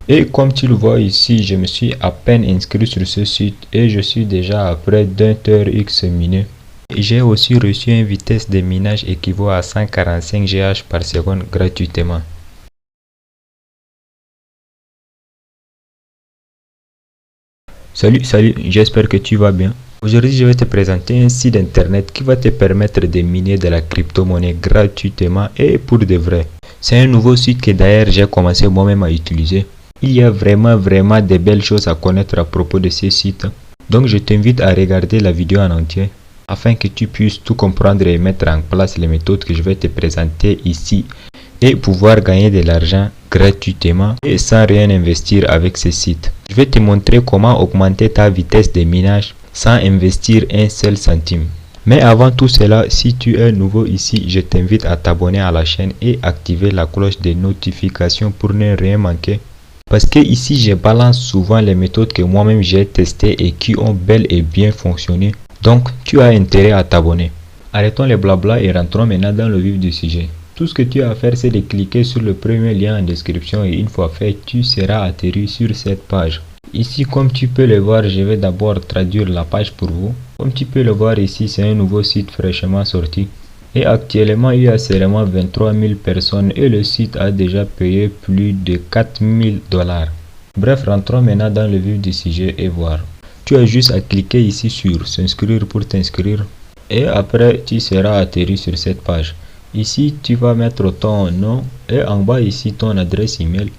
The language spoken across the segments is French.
Et comme tu le vois ici, je me suis à peine inscrit sur ce site et je suis déjà à près d'un TRX miné. J'ai aussi reçu une vitesse de minage équivaut à 145 GH par seconde gratuitement. Salut, j'espère que tu vas bien. Aujourd'hui, je vais te présenter un site internet qui va te permettre de miner de la crypto-monnaie gratuitement et pour de vrai. C'est un nouveau site que d'ailleurs j'ai commencé moi-même à utiliser. Il y a vraiment de belles choses à connaître à propos de ces sites. Donc je t'invite à regarder la vidéo en entier afin que tu puisses tout comprendre et mettre en place les méthodes que je vais te présenter ici et pouvoir gagner de l'argent gratuitement et sans rien investir avec ce site. Je vais te montrer comment augmenter ta vitesse de minage sans investir un seul centime. Mais avant tout cela, si tu es nouveau ici, je t'invite à t'abonner à la chaîne et activer la cloche des notifications pour ne rien manquer. Parce que ici, je balance souvent les méthodes que moi-même j'ai testées et qui ont bel et bien fonctionné. Donc, tu as intérêt à t'abonner. Arrêtons les blabla et rentrons maintenant dans le vif du sujet. Tout ce que tu as à faire, c'est de cliquer sur le premier lien en description et une fois fait, tu seras atterri sur cette page. Ici, comme tu peux le voir, je vais d'abord traduire la page pour vous. Comme tu peux le voir ici, c'est un nouveau site fraîchement sorti. Et actuellement, il y a seulement 23 000 personnes et le site a déjà payé plus de 4 000 $. Bref, rentrons maintenant dans le vif du sujet et voir. Tu as juste à cliquer ici sur s'inscrire pour t'inscrire. Et après, tu seras atterri sur cette page. Ici, tu vas mettre ton nom et en bas ici ton adresse email.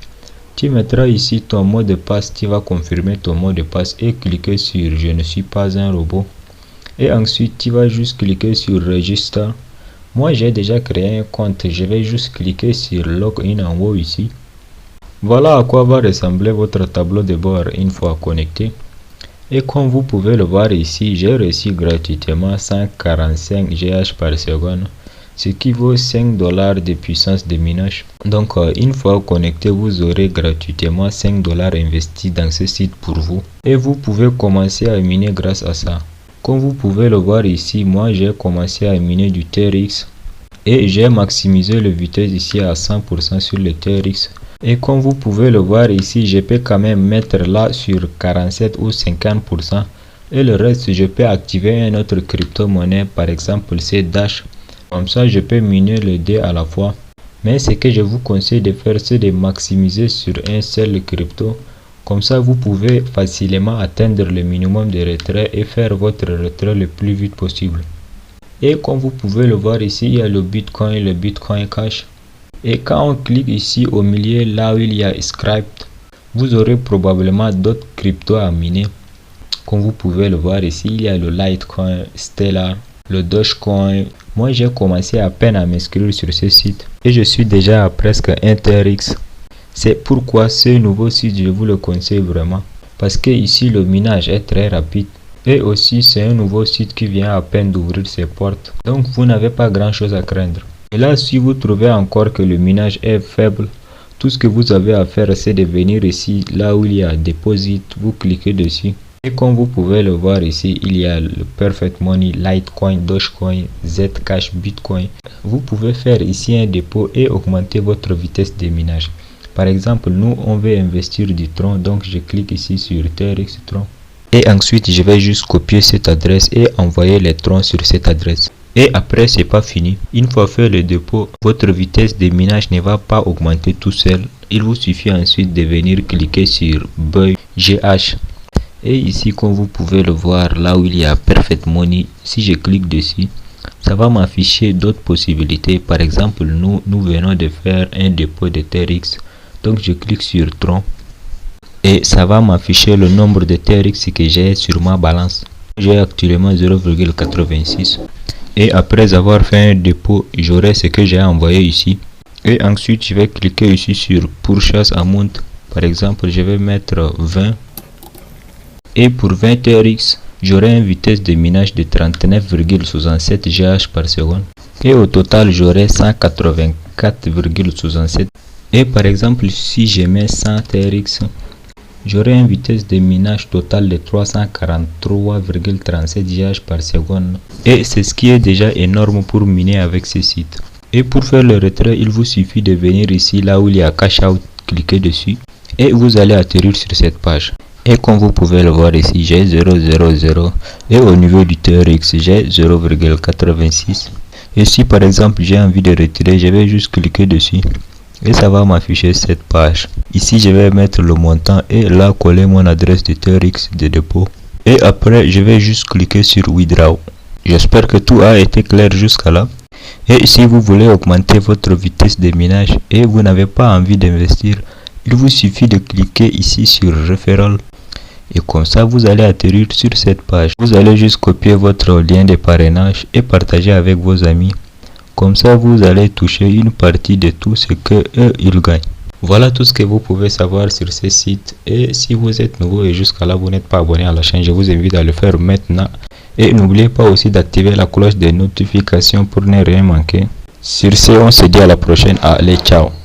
Tu mettras ici ton mot de passe, tu vas confirmer ton mot de passe et cliquer sur je ne suis pas un robot. Et ensuite, tu vas juste cliquer sur register. Moi, j'ai déjà créé un compte, je vais juste cliquer sur login en haut ici. Voilà à quoi va ressembler votre tableau de bord une fois connecté. Et comme vous pouvez le voir ici, j'ai reçu gratuitement 145 GH par seconde, ce qui vaut 5 $ de puissance de minage. Donc une fois connecté, vous aurez gratuitement 5 $ investis dans ce site pour vous. Et vous pouvez commencer à miner grâce à ça. Comme vous pouvez le voir ici, moi j'ai commencé à miner du TRX. Et j'ai maximisé la vitesse ici à 100% sur le TRX. Et comme vous pouvez le voir ici, je peux quand même mettre là sur 47 ou 50%. Et le reste, je peux activer une autre crypto-monnaie, par exemple c'est Dash. Comme ça, je peux miner les deux à la fois. Mais ce que je vous conseille de faire, c'est de maximiser sur un seul crypto. Comme ça, vous pouvez facilement atteindre le minimum de retrait et faire votre retrait le plus vite possible. Et comme vous pouvez le voir ici, il y a le Bitcoin Cash. Et quand on clique ici au milieu, là où il y a Script, vous aurez probablement d'autres cryptos à miner. Comme vous pouvez le voir ici, il y a le Litecoin, Stellar, le Dogecoin. Moi, j'ai commencé à peine à m'inscrire sur ce site et je suis déjà à presque 1 TRX. C'est pourquoi ce nouveau site, je vous le conseille vraiment. Parce que ici, le minage est très rapide. Et aussi, c'est un nouveau site qui vient à peine d'ouvrir ses portes. Donc, vous n'avez pas grand chose à craindre. Et là, si vous trouvez encore que le minage est faible, tout ce que vous avez à faire, c'est de venir ici, là où il y a Deposit, vous cliquez dessus. Et comme vous pouvez le voir ici, il y a le Perfect Money, Litecoin, Dogecoin, Zcash, Bitcoin. Vous pouvez faire ici un dépôt et augmenter votre vitesse de minage. Par exemple, nous, on veut investir du Tron, donc je clique ici sur TRX Tron. Et ensuite, je vais juste copier cette adresse et envoyer les Trons sur cette adresse. Et après, c'est pas fini. Une fois fait le dépôt, votre vitesse de minage ne va pas augmenter tout seul. Il vous suffit ensuite de venir cliquer sur Buy GH. Et ici, comme vous pouvez le voir, là où il y a Perfect Money, si je clique dessus, ça va m'afficher d'autres possibilités. Par exemple, nous venons de faire un dépôt de TRX. Donc, je clique sur Tron. Et ça va m'afficher le nombre de TRX que j'ai sur ma balance. J'ai actuellement 0,86. Et après avoir fait un dépôt, j'aurai ce que j'ai envoyé ici. Et ensuite, je vais cliquer ici sur Purchase Amount. Par exemple, je vais mettre 20. Et pour 20 TRX, j'aurai une vitesse de minage de 39,67 GH par seconde. Et au total, j'aurai 184,67. Et par exemple, si je mets 100 TRX, j'aurai une vitesse de minage totale de 343,37 GH par seconde. Et c'est ce qui est déjà énorme pour miner avec ce site. Et pour faire le retrait, il vous suffit de venir ici, là où il y a Cash Out, cliquez dessus. et vous allez atterrir sur cette page. Et comme vous pouvez le voir ici, j'ai 0,00 et au niveau du TRX, j'ai 0,86. Et si par exemple j'ai envie de retirer, je vais juste cliquer dessus et ça va m'afficher cette page. Ici, je vais mettre le montant et là coller mon adresse de TRX de dépôt. Et après, je vais juste cliquer sur Withdraw. J'espère que tout a été clair jusqu'à là. Et si vous voulez augmenter votre vitesse de minage et vous n'avez pas envie d'investir, il vous suffit de cliquer ici sur Referral. Et comme ça, vous allez atterrir sur cette page. Vous allez juste copier votre lien de parrainage et partager avec vos amis. Comme ça, vous allez toucher une partie de tout ce que eux, ils gagnent. Voilà tout ce que vous pouvez savoir sur ce site. Et si vous êtes nouveau et jusqu'à là, vous n'êtes pas abonné à la chaîne, je vous invite à le faire maintenant. Et n'oubliez pas aussi d'activer la cloche des notifications pour ne rien manquer. Sur ce, on se dit à la prochaine. Allez, ciao!